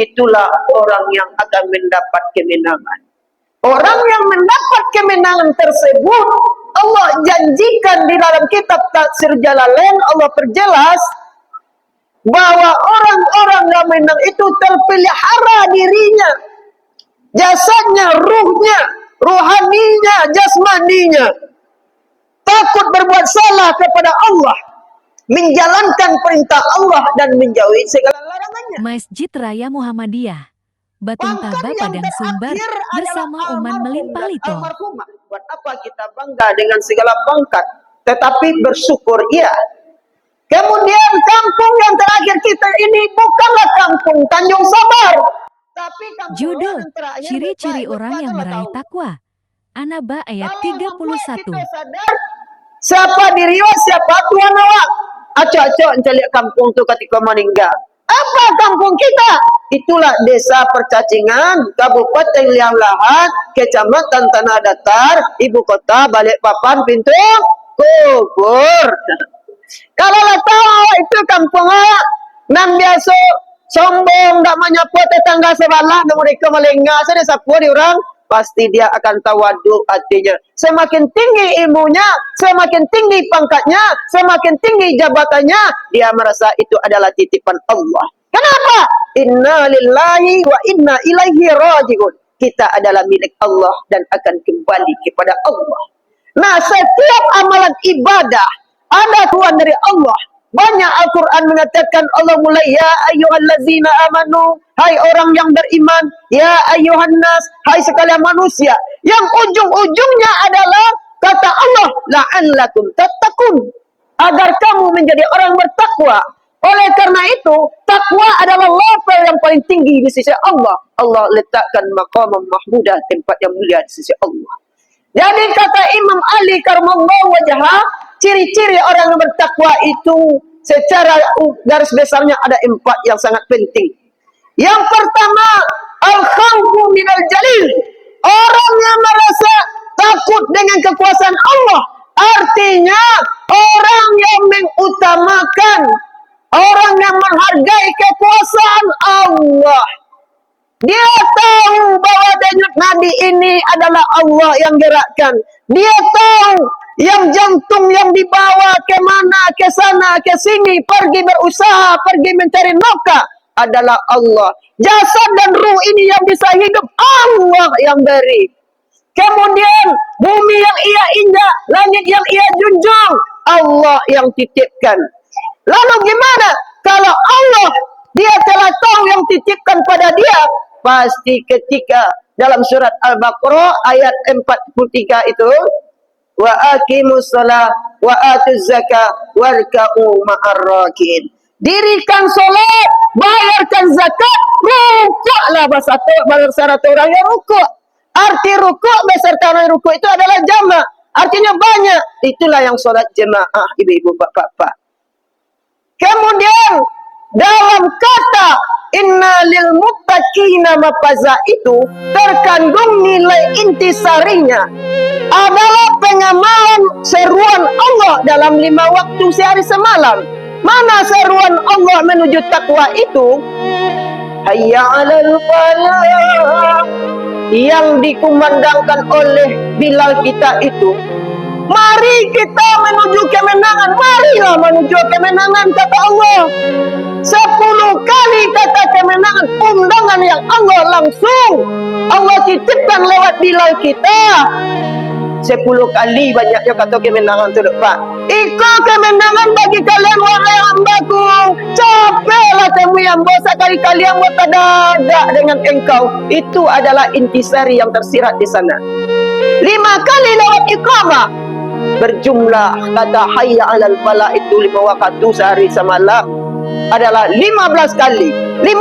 itulah orang yang akan mendapat kemenangan. Orang yang mendapat kemenangan tersebut, Allah janjikan di dalam kitab Tafsir Jalalain, Allah perjelas bahwa orang-orang yang menang itu terpelihara dirinya, jasadnya, ruhnya, rohaninya, jasmaninya, takut berbuat salah kepada Allah, menjalankan perintah Allah dan menjauhi segala larangannya. Masjid Raya Muhammadiyah, Batung Taba, Padang Sumbar, bersama Uman Melimpalito. Buat apa kita bangga dengan segala pangkat, tetapi bersyukur iya. Kemudian kampung yang terakhir kita ini bukanlah kampung Tanjung Sabar, tapi kampung Judul, yang terakhir ciri-ciri orang yang meraih takwa. Anaba ayat 31. Siapa diri wa, siapa Tuhan awak. Acak-acak lihat kampung tu ketika meninggal. Apa kampung kita? Itulah desa Percacingan, Kabupaten Liang Lahat, Kecamatan Tanah Datar, Ibu Kota Balikpapan, pintu kubur. Kalau lah tahu itu kampung awak, nan biasa sombong, tak menyapa tetangga sebelah, dan mereka melengah, saya sapu di orang, pasti dia akan tawaduk artinya. Semakin tinggi ilmunya, semakin tinggi pangkatnya, semakin tinggi jabatannya, dia merasa itu adalah titipan Allah. Kenapa? Inna lillahi wa inna ilaihi raji'un. Kita adalah milik Allah dan akan kembali kepada Allah. Nah, setiap amalan ibadah ada Tuhan dari Allah. Banyak Al-Quran mengatakan Allah mulai ya ayyuhallazina amanu, hai orang yang beriman, ya ayyuhan nas, hai sekalian manusia. Yang ujung-ujungnya adalah kata Allah la'allakum tattaqun, agar kamu menjadi orang bertakwa. Oleh karena itu, takwa adalah level yang paling tinggi di sisi Allah. Allah letakkan maqamam mahmudah, tempat yang mulia di sisi Allah. Jadi kata Imam Ali karamallahu wajhah, ciri-ciri orang yang bertakwa itu secara garis besarnya ada 4 yang sangat penting. Yang pertama, al-khawfu minal jalil. Orang yang merasa takut dengan kekuasaan Allah. Artinya, orang yang mengutamakan, orang yang menghargai kekuasaan Allah. Dia tahu bahwa denyut nadi ini adalah Allah yang gerakkan. Dia tahu yang jantung yang dibawa ke mana, ke sana, ke sini, pergi berusaha, pergi mencari nafkah adalah Allah. Jasad dan ruh ini yang bisa hidup, Allah yang beri. Kemudian bumi yang ia injak, langit yang ia junjung, Allah yang titipkan. Lalu gimana? Kalau Allah, dia telah tahu yang titipkan pada dia, pasti ketika dalam surat Al-Baqarah ayat 43 itu, wa aqimus shalah wa atuz zakah warka'u ma'ar rakin. Dirikan solat, bayarkan zakat, rukuklah bersama orang yang rukuk. Arti rukuk beserta orang rukuk itu adalah jamak. Artinya banyak. Itulah yang solat jemaah, ibu-ibu, bapak-bapak. Kemudian dalam kata inna lil muttaqina mafaza itu terkandung nilai intisarinya adalah pengamalan seruan Allah dalam 5 waktu sehari semalam. Mana seruan Allah menuju takwa itu? Hayya 'alal falah, yang dikumandangkan oleh Bilal kita itu. Mari kita menuju kemenangan. Marilah menuju kemenangan, kata Allah. 10 kali kata kemenangan, undangan yang Allah langsung Allah titipkan lewat Bilal kita. 10 kali banyaknya kata kemenangan tu, Pak. Ikut kemenangan bagi kalian wahai hambaku. Capeklah kamu yang bosan kali-kali yang bertadak dengan engkau. Itu adalah intisari yang tersirat di sana. 5 kali lewat iqamah. Berjumlah kata hayya 'alal falah itu 5 waktu sehari semalam adalah 15 kali. 15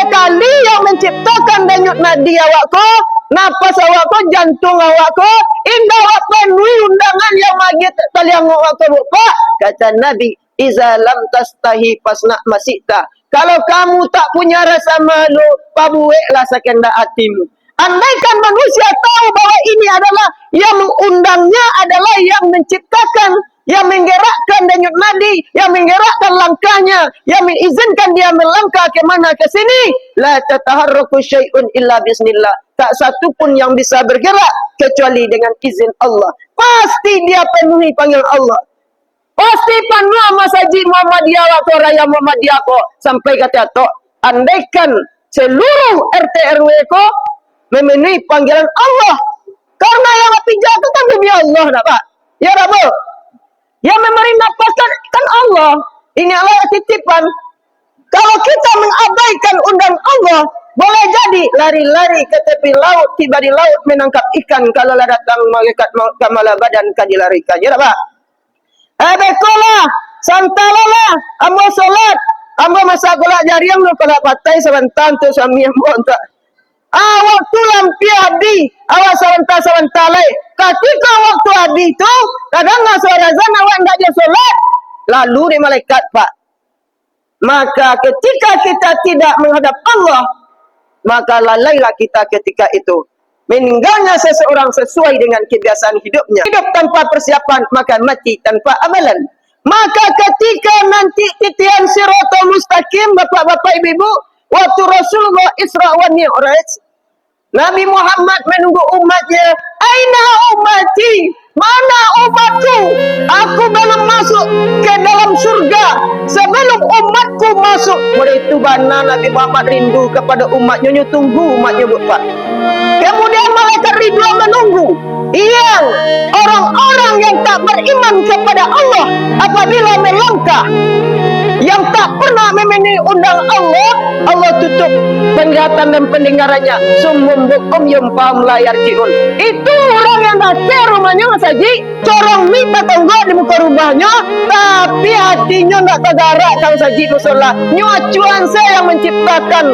kali yang menciptakan denyut nadi awakku, nafas awakku, jantung awakku, indah awak penuhi undangan yang magit kalian awakku lupa. Kata Nabi, iza lam tastahi fasna masita. Kalau kamu tak punya rasa malu, pabueklah sekendak hatimu. Andaikan manusia tahu bahwa ini adalah yang mengundangnya, adalah yang menciptakan, yang menggerakkan denyut nadi, yang menggerakkan langkahnya, yang mengizinkan dia melangkah ke mana ke sini. La tataharraku syai'un illa bismillah. Tak satu pun yang bisa bergerak kecuali dengan izin Allah. Pasti dia penuhi panggil Allah. Pasti penuh Masjid Muhammadiyah waktu Raya Muhammadiyah kok. Sampai kata tok, andaikan seluruh RT RW kok memenuhi panggilan Allah. Karena yang pijak itu kan demi Allah, tak Pak? Ya Rabu. Yang memberi nafas kan Allah. Ini adalah titipan. Kalau kita mengabaikan undang Allah, boleh jadi lari-lari ke tepi laut, tiba di laut menangkap ikan. Kalau datang malaikat kamala badan kan dilarikan. Ya Pak? Bekolah, santalalah, ambo solat, ambo masa golak jariang no kalau patai sebentar tu suami ambo tak. Waktu lampi adi, awak sebentar lagi. Ketika waktu adi tu, kadang nggak suara azan awak nggak dia solat, lalu di malaikat Pak. Maka ketika kita tidak menghadap Allah, maka lalailah kita ketika itu. Meninggalnya seseorang sesuai dengan kebiasaan hidupnya. Hidup tanpa persiapan, maka mati tanpa amalan. Maka ketika nanti titian siratal mustaqim, bapak-bapak ibu-ibu, waktu Rasulullah Isra wa Mi'raj, Nabi Muhammad menunggu umatnya. Aina ummati? Mana umatku? Aku belum masuk ke dalam surga sebelum umatku masuk. Oleh itu bana Nabi Muhammad rindu kepada umatnya, tunggu umatnya Pak. Kemudian malaikat Ridwan menunggu yang orang-orang yang tak beriman kepada Allah apabila melangkah, yang tak pernah memenuhi undang Allah, Allah tutup penglihatan dan pendengarannya. Summum bukum yumpam layar ciun. Itu orang yang datang rumahnya Mas Haji, corong minta tonggok di muka rumahnya, tapi hatinya tak tergerak kalau Haji musola. Nyuacuan saya yang menciptakan,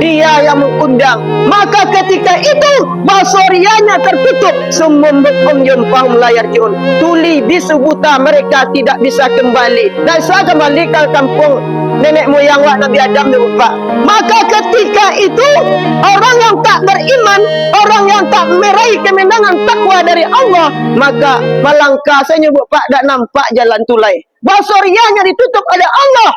dia yang mengundang. Maka ketika itu basorianya tertutup. Summum bukum yumpam layar ciun. Tuli bisu buta, mereka tidak bisa kembali. Dan saya kembali ke kampung nenek moyang wak Nabi Adam dulu Pak. Maka ketika itu orang yang tak beriman, orang yang tak meraih kemenangan takwa dari Allah, maka melangkah saya nyebut Pak, tak nampak jalan tulai. Basorianya ditutup oleh Allah.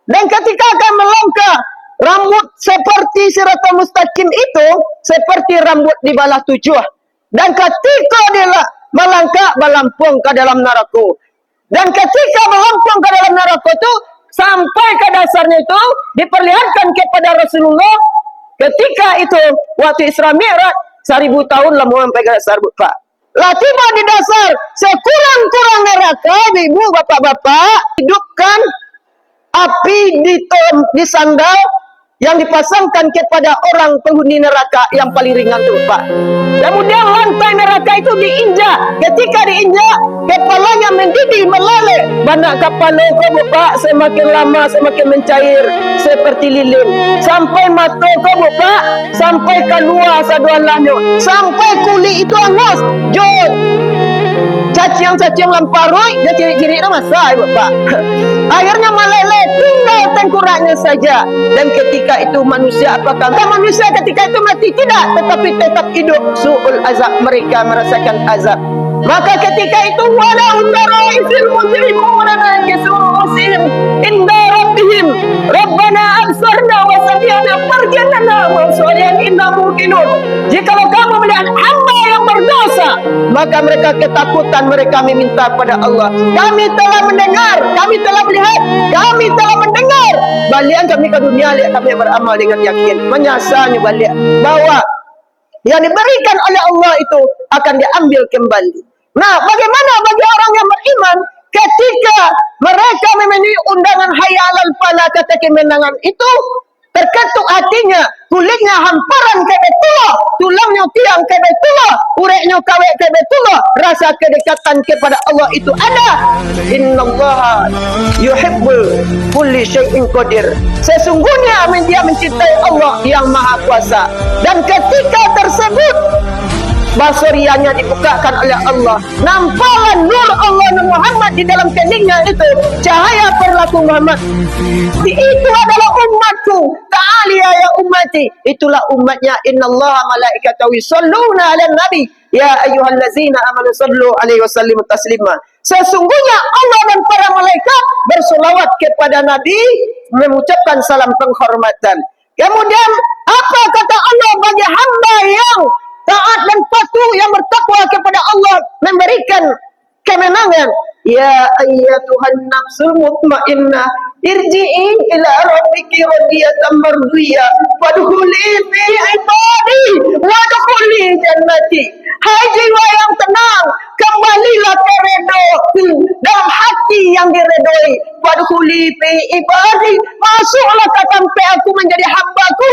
Dan ketika akan melangkah, rambut seperti siratal mustaqim itu seperti rambut di balah tujuh. Dan ketika dia melangkah melampung ke dalam neraka. Dan ketika melampung ke dalam neraka itu, sampai ke dasarnya itu diperlihatkan kepada Rasulullah. Ketika itu waktu Isra Mi'raj 1000 tahun lah mau sampai ke dasar Pak. Lah tiba di dasar, sekurang-kurang neraka, ibu bapak-bapak, hidupkan api di sandal yang dipasangkan kepada orang penghuni neraka yang paling ringan itu Pak. Kemudian lantai neraka itu diinjak. Ketika diinjak, kepalanya mendidih meleleh. Banyak kepala kamu Pak, semakin lama semakin mencair seperti lilin. Sampai mata kamu Pak, sampai keluar saduannya. Sampai kulit itu hangus. Jod. Cacing-cacing lamparoi, dia ciri-ciri itu masa ibu Pak. Akhirnya meleleh, tinggal tengkoraknya saja. Dan ketika itu manusia, apakah manusia ketika itu mati? Tidak, tetapi tetap hidup. Su'ul azab, mereka merasakan azab. Maka ketika itu walau tara isil mujrimuna nakisuruhum inda rabbihim rabbana absarna wa sami'na farjana wa salihan inna muqinun. Jikalau kamu melihat hamba yang berdosa, maka mereka ketakutan, mereka meminta pada Allah, kami telah mendengar, kami telah melihat, kami telah mendengar. Balian kami ke dunia, lihat kami beramal dengan yakin, menyasarnya balik bahwa yang diberikan oleh Allah itu akan diambil kembali. Nah, bagaimana bagi orang yang beriman ketika mereka memenuhi undangan hayya 'alal falah, kata kemenangan itu terketuk hatinya, kulitnya hamparan ke Baitullah, tulangnya tiang ke Baitullah, ureknya kawek ke Baitullah, rasa kedekatan kepada Allah itu ada. Innallaha yuhibbul kulli syai'in qadir. Sesungguhnya dia mencintai Allah yang Maha Kuasa. Dan ketika tersebut basoriannya dibukakan oleh Allah, nampaklah nur Allah Muhammad di dalam keningnya itu, cahaya perilaku Muhammad. Itu adalah umatku, ta'aliya ya ummati, itulah umatnya. Innallaha malaikatahu yusholluna 'alan nabi ya ayyuhallazina amanu sallu alaihi wasallimu taslima. Sesungguhnya Allah dan para malaikat bersolawat kepada Nabi, mengucapkan salam penghormatan. Kemudian apa kata Allah bagi hamba yang taat dan patuh, yang bertakwa kepada Allah, memberikan kemenangan? Ya ayyatuhan nafsul mutmainnah, irji'i ila rabbiki radiyatan mardiyah, fadkhuli fi ibadi wadkhuli jannati. Hai jiwa yang tenang, kembalilah ke redoku, dalam hati yang diredoi. Fadkhuli fi ibadi, masuklah ke sampai aku menjadi hambaku.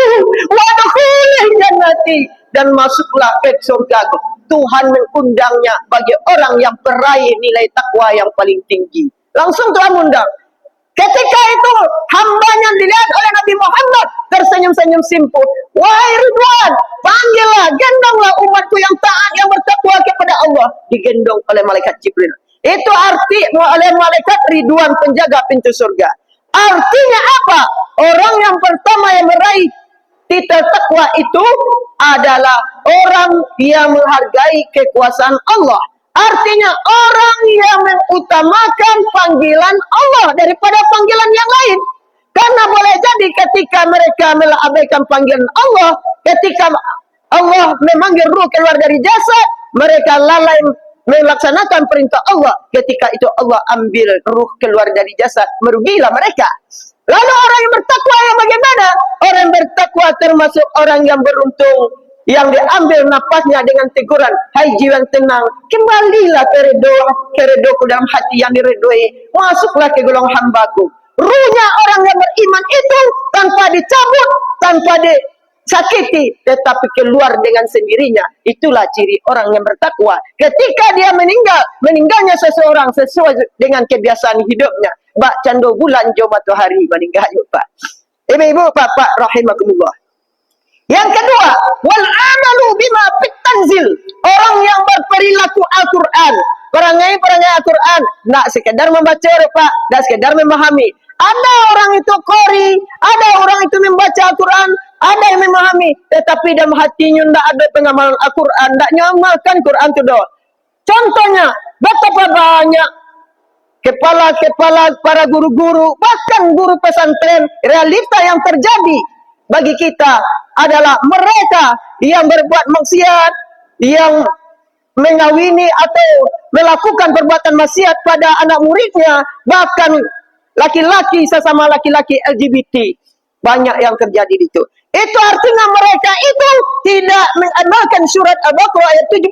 Wadkhuli jannati, dan masuklah ke surgaku. Tuhan mengundangnya bagi orang yang peraih nilai takwa yang paling tinggi. Langsung Tuhan undang. Ketika itu hambanya dilihat oleh Nabi Muhammad, tersenyum-senyum simpul. Wahai Ridwan, panggillah, gendonglah umatku yang taat, yang bertakwa kepada Allah. Digendong oleh malaikat Jibril. Itu arti oleh malaikat Ridwan, penjaga pintu surga. Artinya apa? Orang yang pertama yang meraih titel takwa itu adalah orang yang menghargai kekuasaan Allah. Artinya orang yang mengutamakan panggilan Allah daripada panggilan yang lain. Karena boleh jadi ketika mereka melabaikan panggilan Allah, ketika Allah memanggil ruh keluar dari jasad, mereka lalai melaksanakan perintah Allah. Ketika itu Allah ambil ruh keluar dari jasad, merugilah mereka. Lalu orang yang bertakwa yang bagaimana? Orang yang bertakwa termasuk orang yang beruntung, yang diambil napasnya dengan teguran. Hai jiwa yang tenang, kembalilah ke redoku dalam hati yang diredoi. Masuklah ke golongan hambaku. Ruhnya orang yang beriman itu tanpa dicabut, tanpa disakiti, tetapi keluar dengan sendirinya. Itulah ciri orang yang bertakwa. Ketika dia meninggalnya seseorang sesuai dengan kebiasaan hidupnya. Bak cando bulan jo matahari meninggal Pak. Ibu-ibu, bapak rahimakumullah. Yang kedua, wal amalu bima fit tanzil. Orang yang berperilaku Al-Qur'an, perangai Al-Qur'an, nak sekedar membaca Pak, tak sekedar memahami. Ada orang itu qori, ada orang itu membaca Al-Qur'an, ada yang memahami, tetapi dalam hatinya tidak ada pengamalan Al-Qur'an, tidak nyamalkan Quran itu doh. Contohnya, betapa banyak kepala-kepala para guru-guru, bahkan guru pesantren, realita yang terjadi bagi kita adalah mereka yang berbuat maksiat, yang mengawini atau melakukan perbuatan maksiat pada anak muridnya, bahkan laki-laki sesama laki-laki LGBT. Banyak yang terjadi itu. Itu artinya mereka itu tidak mengamalkan surat Al-Baqarah ayat 17.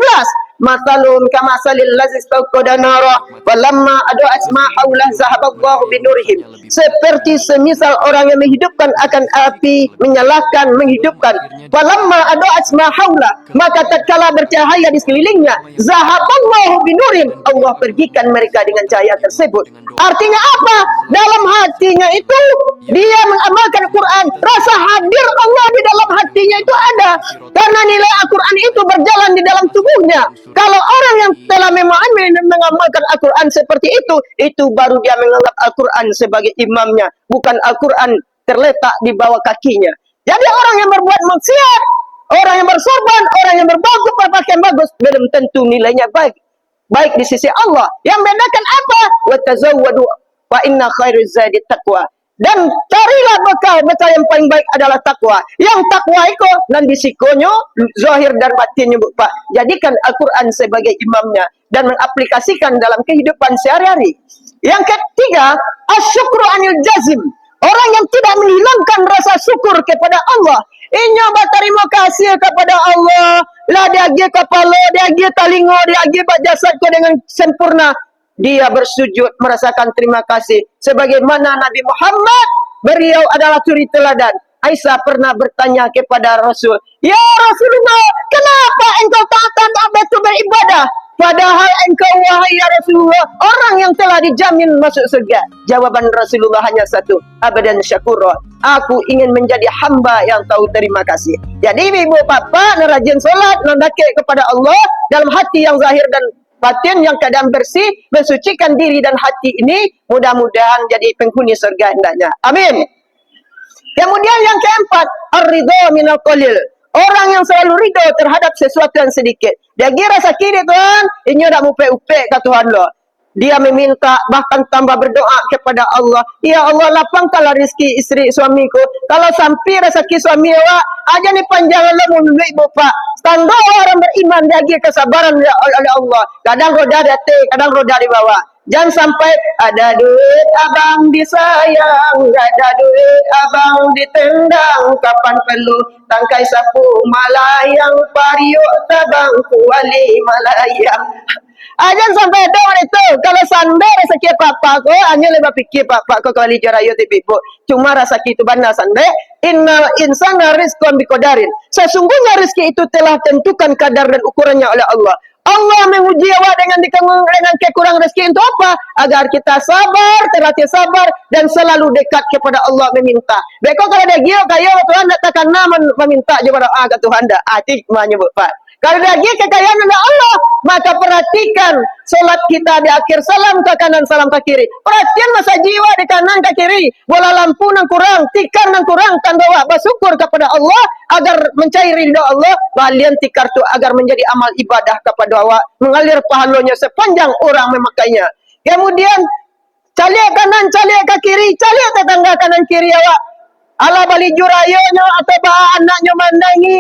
Masalun kamasalil lazis tauqada nara falamma adu asma haulah zahaballahu binurihim. Seperti semisal orang yang menghidupkan akan api, menyalakan, menghidupkan. Falamma adu asma haulah, maka tatkala bercahaya di sekelilingnya, zahaballahu binurihim, Allah pergikan mereka dengan cahaya tersebut. Artinya apa? Dalam hatinya itu dia mengamalkan Quran, rasa hadir Allah di dalam hatinya itu ada. Karena nilai Al-Quran itu berjalan di dalam tubuhnya. Kalau orang yang telah memahami dan mengamalkan Al-Quran seperti itu baru dia menganggap Al-Quran sebagai imamnya, bukan Al-Quran terletak di bawah kakinya. Jadi orang yang berbuat maksiat, orang yang bersorban, orang yang berpakaian bagus, belum tentu nilainya baik di sisi Allah. Yang bedakan apa? Wa tazawwadu fa inna khairuz zadi taqwa. Dan carilah bekal yang paling baik adalah takwa. Yang takwa itu nanti sikonyo, zahir dan batinnya Pak. Jadikan Al-Quran sebagai imamnya dan mengaplikasikan dalam kehidupan sehari-hari. Yang ketiga, asyukru anil jazim. Orang yang tidak menghilangkan rasa syukur kepada Allah. Inyo berterima kasih kepada Allah. Lah dia kepala, dia talingo, dia jasadku dengan sempurna. Dia bersujud merasakan terima kasih. Sebagaimana Nabi Muhammad, beliau adalah suri teladan. Aisyah pernah bertanya kepada Rasul, ya Rasulullah, kenapa engkau tak betul beribadah? Padahal engkau wahai ya Rasulullah, orang yang telah dijamin masuk surga. Jawaban Rasulullah hanya satu, abadan syakura. Aku ingin menjadi hamba yang tahu terima kasih. Jadi ibu bapak, rajin sholat, nandake kepada Allah dalam hati yang zahir dan batin yang keadaan bersih, mensucikan diri dan hati ini, mudah-mudahan jadi penghuni surga hendaknya. Amin. Kemudian yang keempat, ar-ridha minal qalil. Orang yang selalu ridha terhadap sesuatu yang sedikit. Dia kira sakit Tuhan, ini dah upe-upe ke Tuhan lo. Dia meminta, bahkan tambah berdoa kepada Allah. Ya Allah, lapangkanlah rezeki istri suamiku. Kalau sampai rezeki suami awak, aja ni panjang Allah menurut ibu pak. Tanda orang beriman lagi kesabaran oleh Allah. Kadang roda di atas, kadang roda di bawah. Jangan sampai ada duit abang disayang, ada duit abang ditendang. Kapan perlu tangkai sapu malayang, pariuk tabang kuali malayang. Jangan sampai ada orang itu. Kalau sandai rezeki papa ko, hanya lebih fikir papa ko kali jarayo tipe ibu. Cuma rezeki itu benar sandai. Innal insana rizqan biqadarin. Sesungguhnya rezeki itu telah tentukan kadar dan ukurannya oleh Allah. Allah menguji awak dengan kekurangan rezeki untuk apa? Agar kita sabar, terlatih sabar dan selalu dekat kepada Allah meminta. Beko kalau ada gio kayo Tuhan tak takkan meminta kepada Allah Tuhan dah. Atik menyebut Pak. Kalau lagi kekayaan adalah Allah, maka perhatikan solat kita di akhir, salam ke kanan, salam ke kiri. Perhatian masa jiwa di kanan ke kiri. Bola lampu nang kurang, tikar nang kurang, tandawa bersyukur kepada Allah agar mencari ridha Allah. Balian tikar tu agar menjadi amal ibadah kepada Allah, mengalir pahalanya sepanjang orang memakainya. Kemudian calik kanan, calik ke kiri, calik tetangga kanan kiri awak. Ala bali jurayonya atau bah anaknya mandangi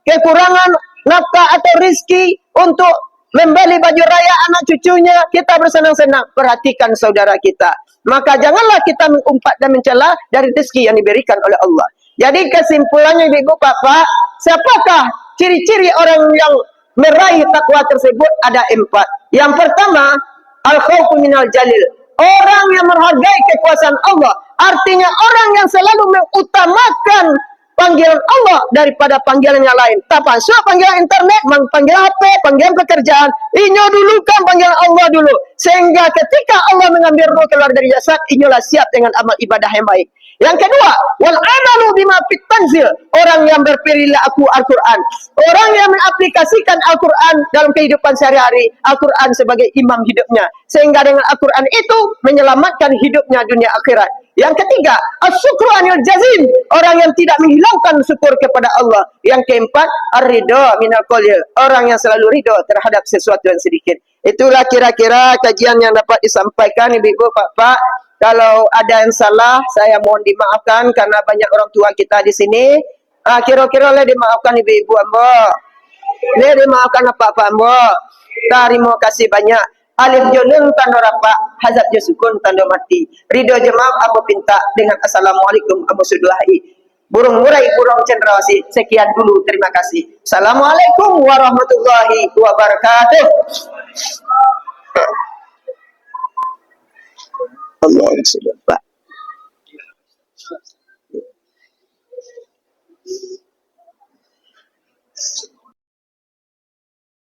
kekurangan nafkah atau rizki untuk membeli baju raya anak cucunya, kita bersenang-senang. Perhatikan saudara kita. Maka janganlah kita mengumpat dan mencela dari rezeki yang diberikan oleh Allah. Jadi kesimpulannya ibu bapak, siapakah ciri-ciri orang yang meraih takwa tersebut? Ada 4. Yang pertama, al-khawfu minal jalil. Orang yang menghargai kekuasaan Allah. Artinya orang yang selalu mengutamakan panggilan Allah daripada panggilan yang lain. Tak pasal panggilan internet, panggilan HP, panggilan pekerjaan. Inyo dulu kan panggilan Allah dulu. Sehingga ketika Allah mengambil roh keluar dari jasad, inyolah siap dengan amal ibadah yang baik. Yang kedua, wal amalu bima fit tanzil. Orang yang berperilaku Al-Quran. Orang yang mengaplikasikan Al-Quran dalam kehidupan sehari-hari. Al-Quran sebagai imam hidupnya. Sehingga dengan Al-Quran itu menyelamatkan hidupnya dunia akhirat. Yang ketiga, as-syukru anil jazim. Orang yang tidak menghilangkan syukur kepada Allah. Yang keempat, ar-ridha minal qalil. Orang yang selalu ridha terhadap sesuatu yang sedikit. Itulah kira-kira kajian yang dapat disampaikan ibu-ibu, bapak. Kalau ada yang salah, saya mohon dimaafkan karena banyak orang tua kita di sini. Kira-kira boleh dimaafkan ibu-ibu ambo. Boleh dimaafkan apa-apa ambo. Terima kasih banyak. Alif junun tanda rapat, hazab sukun tanda mati. Ridho jemaah ambo pinta dengan assalamualaikum ambo sudulahi. Burung murai burung cendrawasih. Sekian dulu, terima kasih. Assalamualaikum warahmatullahi wabarakatuh. Allah